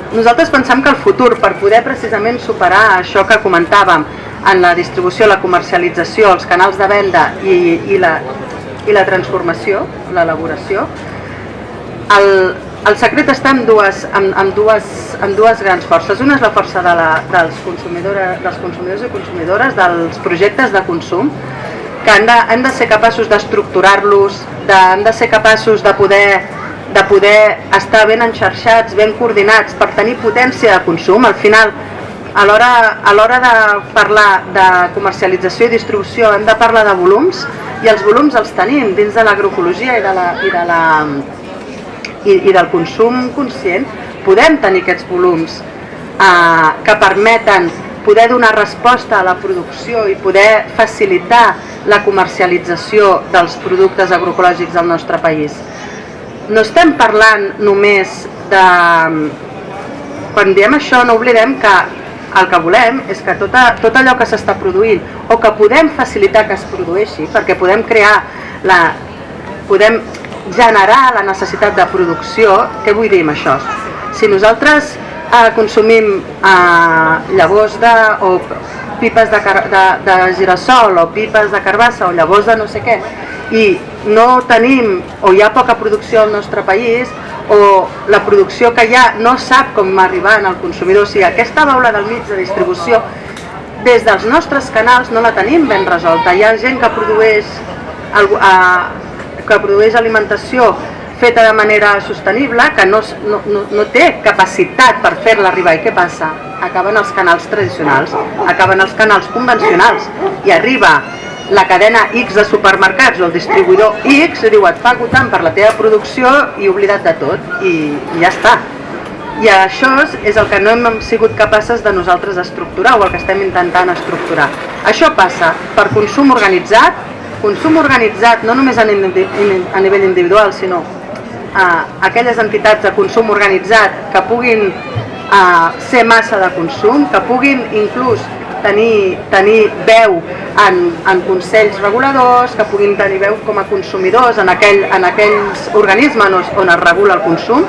Nosaltres pensem que el futur, per poder precisament superar això que comentàvem en la distribució, la comercialització, els canals de venda i la transformació, l'elaboració, el secret està en dues grans forces. Una és la força dels consumidors i consumidores, dels projectes de consum, que han de ser capaços d'estructurar-los, han de ser capaços de poder estar ben enxarxats, ben coordinats per tenir potència de consum. Al final, a l'hora de parlar de comercialització i distribució hem de parlar de volums, i els volums els tenim dins de l'agroecologia i del consum conscient. Podem tenir aquests volums que permeten poder donar resposta a la producció i poder facilitar la comercialització dels productes agroecològics del nostre país. No estem parlant només de... Quan diem això no oblidem que el que volem és que tot allò que s'està produint o que podem facilitar que es produeixi, perquè podem generar la necessitat de producció. Què vull dir amb això? Si nosaltres consumim llavors o pipes de girassol o pipes de carbassa o llavors de no sé què, i no tenim o hi ha poca producció al nostre país, o la producció que hi ha no sap com arribar al consumidor, o sigui, aquesta baula del mig de distribució des dels nostres canals no la tenim ben resolta. Hi ha gent que produeix alimentació feta de manera sostenible, que no té capacitat per fer-la arribar. I què passa? Acaben els canals tradicionals, acaben els canals convencionals, i arriba la cadena X de supermercats o el distribuïdor X i diu et pago tant per la teva producció i oblida't de tot, i ja està. I això és el que no hem sigut capaces de nosaltres estructurar, o el que estem intentant estructurar. Això passa per consum organitzat no només a nivell individual, sinó aquelles entitats de consum organitzat que puguin ser massa de consum, que puguin inclús tenir veu en consells reguladors, que puguin tenir veu com a consumidors en aquells organismes on es regula el consum,